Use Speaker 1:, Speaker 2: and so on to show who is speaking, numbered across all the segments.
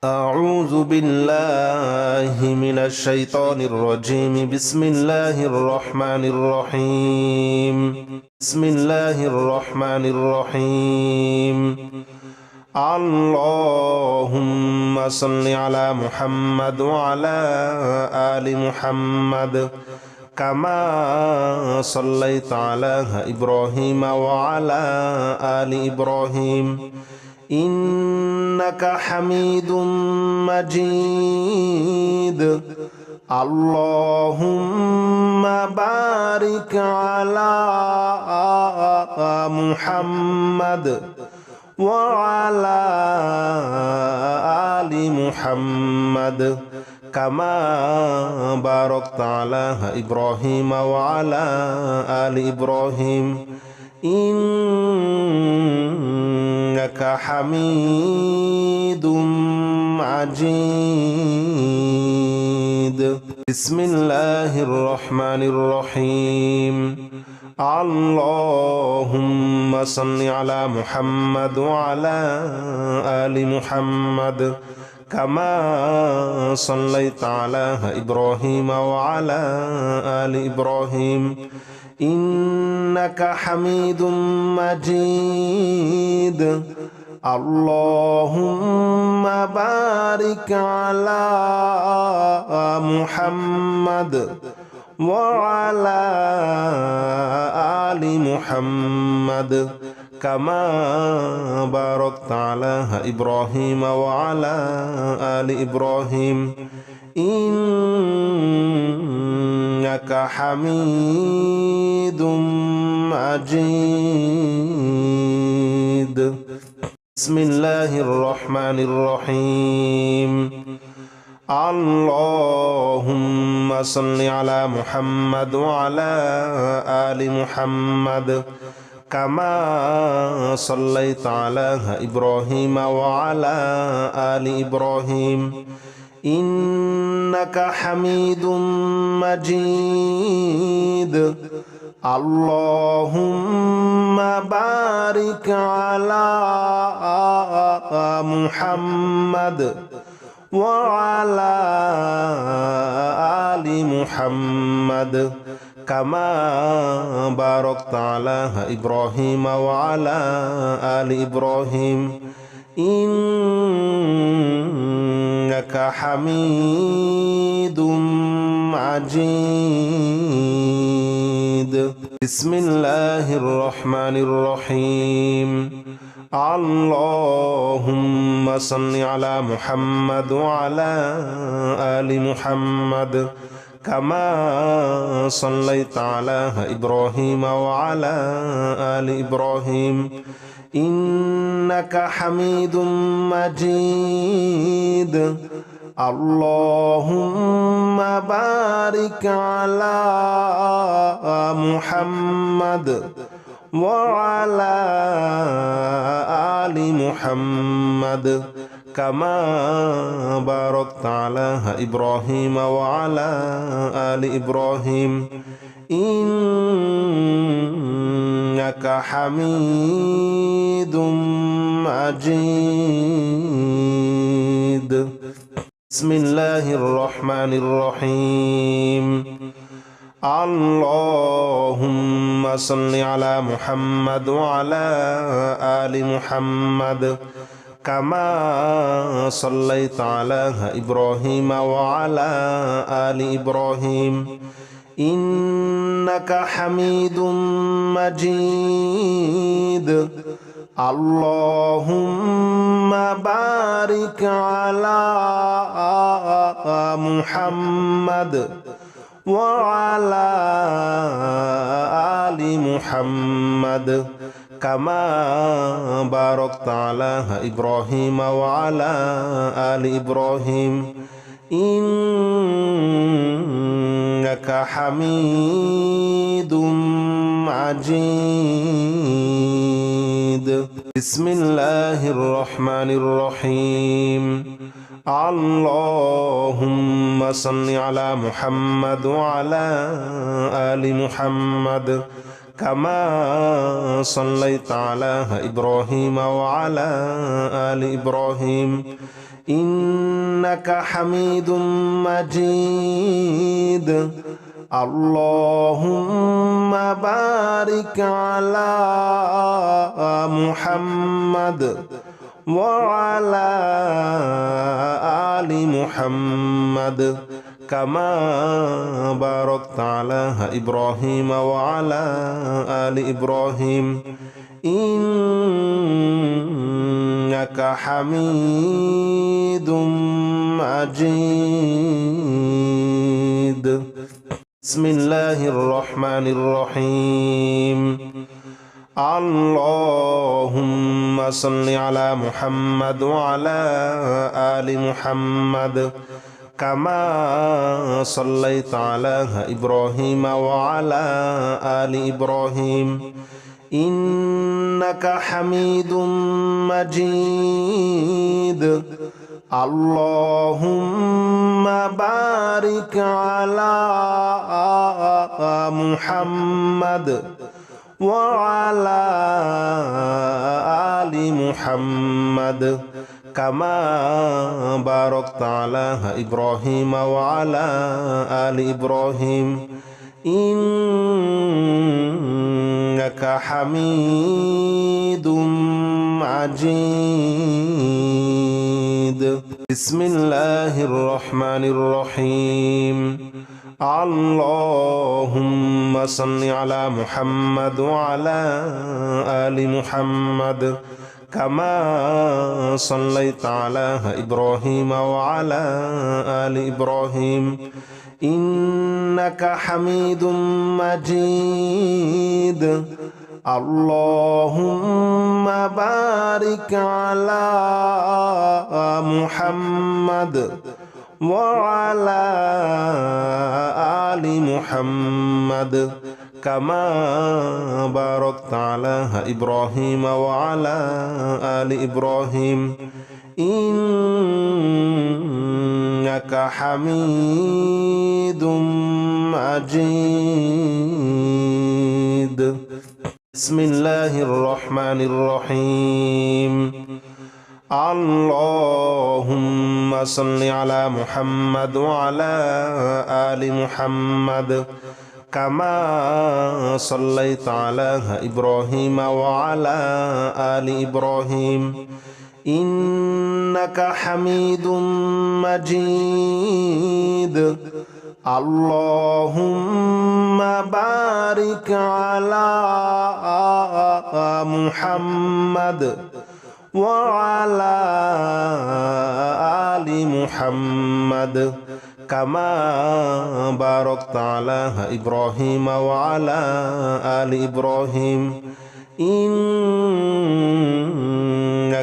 Speaker 1: أعوذ بالله من الشيطان الرجيم. بسم الله الرحمن الرحيم. بسم الله الرحمن الرحيم. اللهم صل على محمد وعلى آل محمد كما صليت على إبراهيم وعلى آل إبراهيم إنك حميد مجيد. اللهم بارك على محمد وعلى آل محمد كما باركت على إبراهيم وعلى آل إبراهيم إنك حميد مجيد. بسم الله الرحمن الرحيم. اللهم صل على محمد وعلى آل محمد كما صليت على إبراهيم وعلى آل إبراهيم إنك حميد مجيد. اللهم بارك على محمد وعلى آل محمد كما باركت على إبراهيم وعلى آل إبراهيم إنك حميد مجيد. بسم الله الرحمن الرحيم. اللهم صل على محمد وعلى آل محمد كما صليت على إبراهيم وعلى آل إبراهيم إنك حميد مجيد. اللهم بارك على محمد وعلى آل محمد كما باركت على إبراهيم وعلى آل إبراهيم إنك حميد مجيد. بسم الله الرحمن الرحيم. اللهم صل على محمد وعلى آل محمد كما صليت على إبراهيم وعلى آل إبراهيم إنك حميد مجيد. اللهم بارك على محمد وعلى آل محمد كما باركت على إبراهيم وعلى آل إبراهيم إنك حميد مجيد. بسم الله الرحمن الرحيم. اللهم صل على محمد وعلى آل محمد كما صليت على إبراهيم وعلى آل إبراهيم إنك حميد مجيد. اللهم بارك على محمد وعلى آل محمد كما باركت على إبراهيم وعلى آل إبراهيم إنك حميد مجيد. بسم الله الرحمن الرحيم. اللهم صل على محمد وعلى آل محمد كما صليت على إبراهيم وعلى آل إبراهيم إنك حميد مجيد اللهم بارك على محمد وعلى آل محمد كما باركت على إبراهيم وعلى آل إبراهيم إنك حميد مجيد بسم الله الرحمن الرحيم اللهم صل على محمد وعلى آل محمد كما صليت على إبراهيم وعلى آل إبراهيم إنك حميد مجيد اللهم بارك على محمد وعلى آل محمد كما باركت على إبراهيم وعلى آل إبراهيم إنك حميد مجيد بسم الله الرحمن الرحيم اللهم صل على محمد وعلى آل محمد كما صليت على إبراهيم وعلى آل إبراهيم إنك حميد مجيد اللهم بارك على محمد وعلى آل محمد كما باركت على إبراهيم وعلى آل إبراهيم إنك حميد مجيد بسم الله الرحمن الرحيم اللهم صل على محمد وعلى آل محمد كما صليت على إبراهيم وعلى آل إبراهيم إنك حميد مجيد اللهم بارك على محمد وعلى آل محمد كما باركت على إبراهيم وعلى آل إبراهيم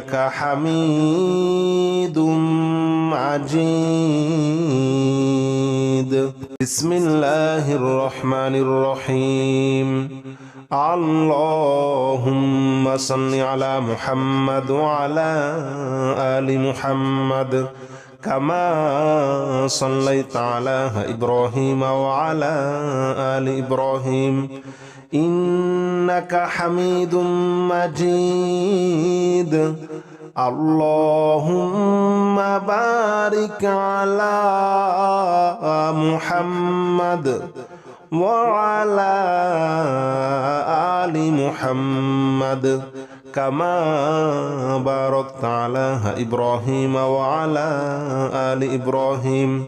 Speaker 1: إنك حميد مجيد بسم الله الرحمن الرحيم اللهم صل على محمد وعلى آل محمد كما صليت على إبراهيم وعلى آل إبراهيم إنك حميد مجيد اللهم بارك على محمد وعلى آل محمد كما باركت على إبراهيم وعلى آل إبراهيم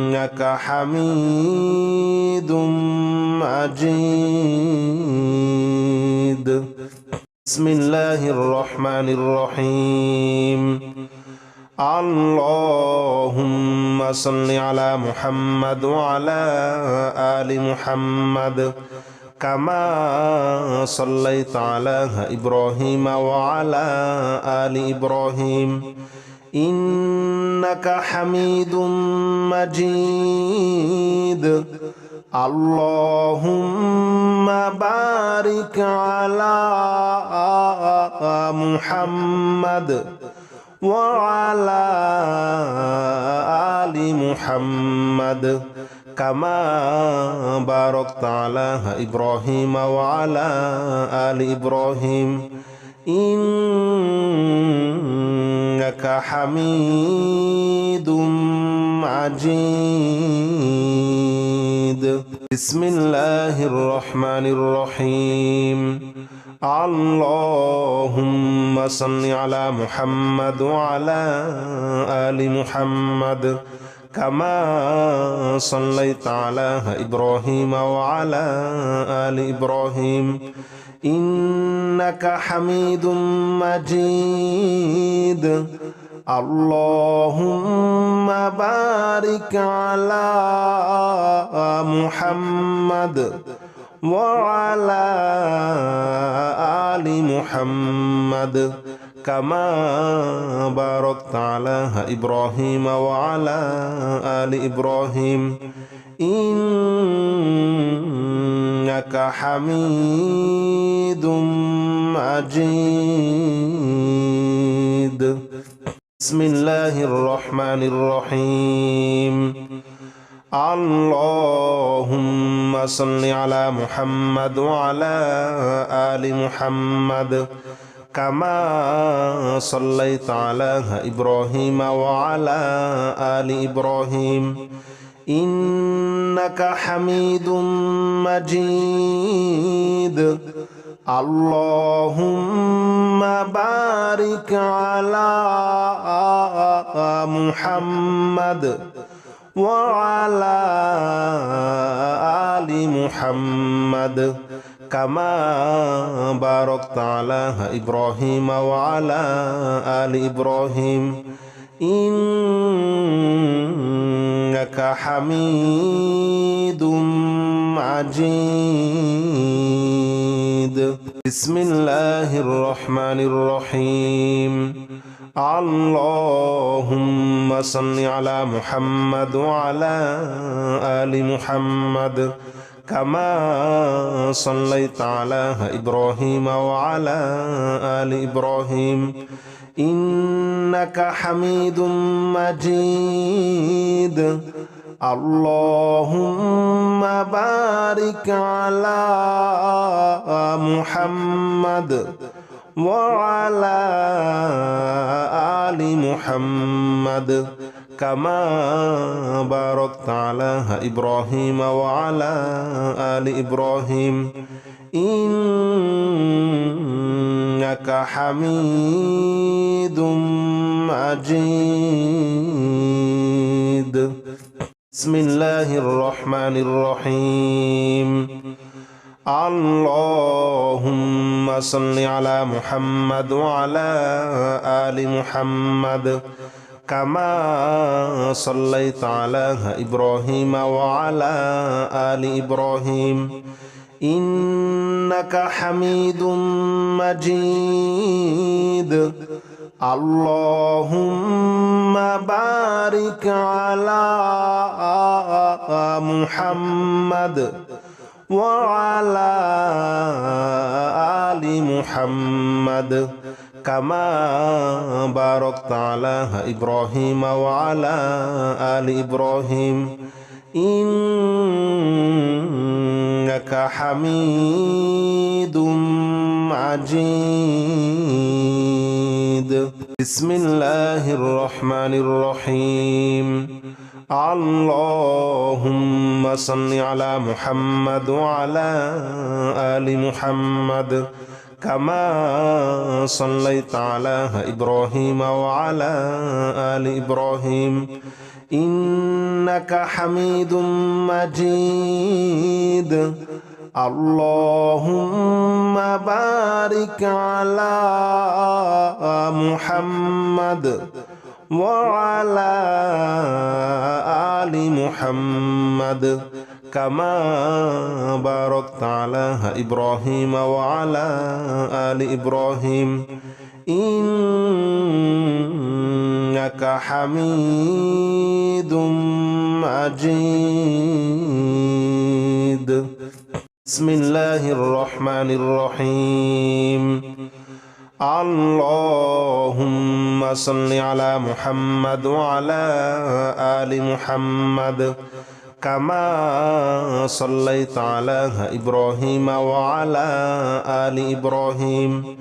Speaker 1: إنك حميد مجيد بسم الله الرحمن الرحيم اللهم صل على محمد وعلى آل محمد كما صليت على إبراهيم وعلى آل إبراهيم إنك حميد مجيد اللهم بارك على محمد وعلى آل محمد كما باركت على إبراهيم وعلى آل إبراهيم إنك حميد مجيد. بسم الله الرحمن الرحيم. اللهم صل على محمد وعلى آل محمد كما صليت على إبراهيم وعلى آل إبراهيم إنك حميد مجيد. اللهم بارك على محمد وعلى آل محمد كما باركت على إبراهيم وعلى آل إبراهيم إنك حميد مجيد. بسم الله الرحمن الرحيم. اللهم صل على محمد وعلى آل محمد كما صليت على إبراهيم وعلى آل إبراهيم إنك حميد مجيد. اللهم بارك على محمد وعلى آل محمد كما باركت على إبراهيم وعلى آل إبراهيم إنك حميد مجيد. بسم الله الرحمن الرحيم. اللهم صل على محمد وعلى آل محمد كما صليت على إبراهيم وعلى آل إبراهيم إنك حميد مجيد. اللهم بارك على محمد وعلى آل محمد كما باركت على إبراهيم وعلى آل إبراهيم إنك حميد مجيد. بسم الله الرحمن الرحيم. اللهم صل على محمد وعلى آل محمد كما صليت على إبراهيم وعلى آل إبراهيم إنك حميد مجيد. اللهم بارك على محمد وعلى آل محمد كما باركت على إبراهيم وعلى آل إبراهيم إنك حميد مجيد. بسم الله الرحمن الرحيم. اللهم صل على محمد وعلى آل محمد كما صليت على إبراهيم وعلى آل إبراهيم إنك حميد مجيد. اللهم بارك على محمد وعلى آل محمد كما باركت على إبراهيم وعلى آل إبراهيم إنك حميد مجيد. بسم الله الرحمن الرحيم. اللهم صل على محمد وعلى آل محمد كما صليت على إبراهيم وعلى آل إبراهيم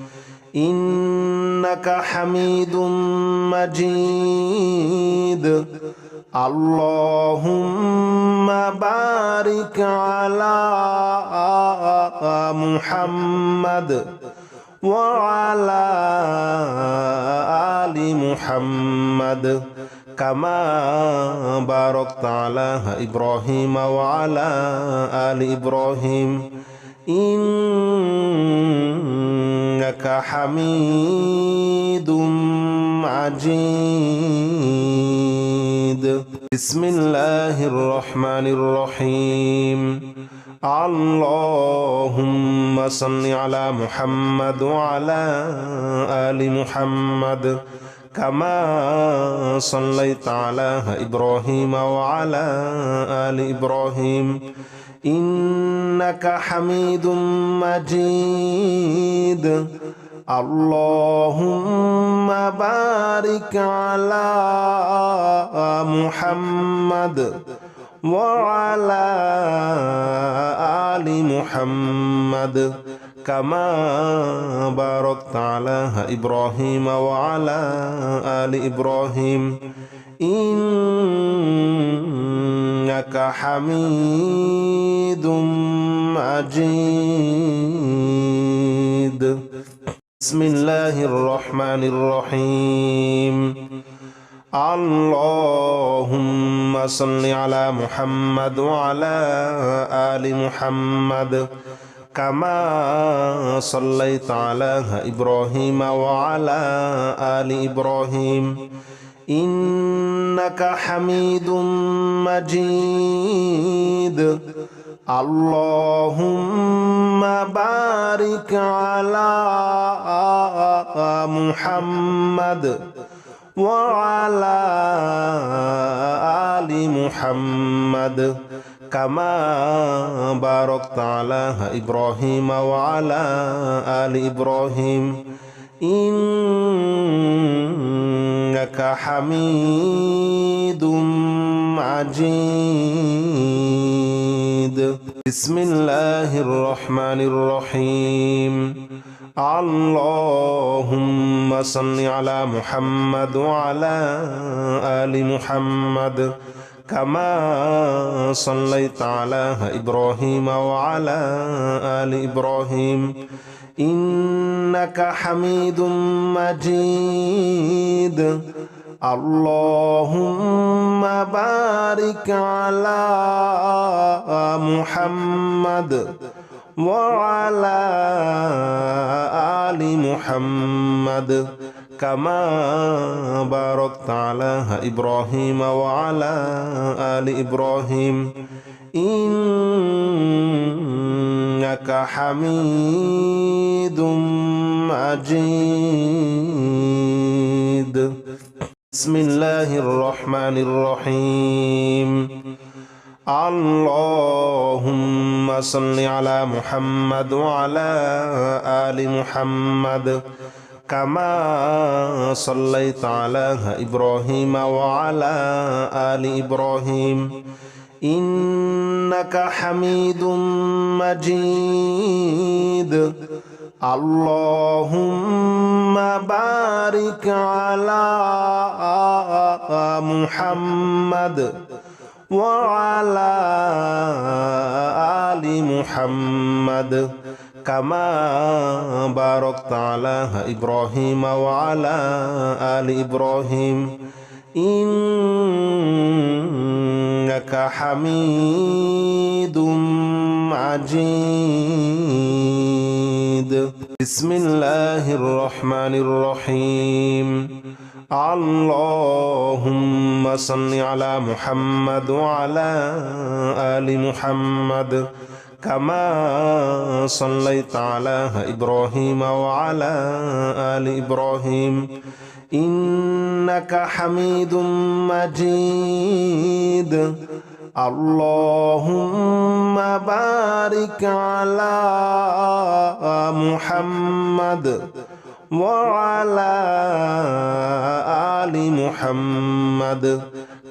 Speaker 1: إنك حميد مجيد اللهم بارك على محمد وعلى آل محمد كما باركت على إبراهيم وعلى آل إبراهيم إنك حميد مجيد بسم الله الرحمن الرحيم اللهم صل على محمد وعلى آل محمد كما صليت على إبراهيم وعلى آل إبراهيم إنك حميد مجيد اللهم بارك على محمد وعلى آل محمد كما باركت على إبراهيم وعلى آل إبراهيم إنك حميد مجيد بسم الله الرحمن الرحيم اللهم صل على محمد وعلى آل محمد كما صليت على إبراهيم وعلى آل إبراهيم إنك حميد مجيد اللهم بارك على محمد وعلى آل محمد كما باركت على إبراهيم وعلى آل إبراهيم إنك حميد مجيد بسم الله الرحمن الرحيم اللهم صل على محمد وعلى آل محمد كما صليت على إبراهيم وعلى آل إبراهيم إنك حميد مجيد اللهم بارك على محمد وعلى آل محمد كما باركت على إبراهيم وعلى آل إبراهيم إنك حميد مجيد بسم الله الرحمن الرحيم اللهم صل على محمد وعلى آل محمد كما صليت على إبراهيم وعلى آل إبراهيم إنك حميد مجيد اللهم بارك على محمد وعلى آل محمد كما باركت على إبراهيم وعلى آل إبراهيم إنك حميد مجيد بسم الله الرحمن الرحيم اللهم صل على محمد وعلى آل محمد كما صليت على إبراهيم وعلى آل إبراهيم إنك حميد مجيد اللهم بارك على محمد وعلى آل محمد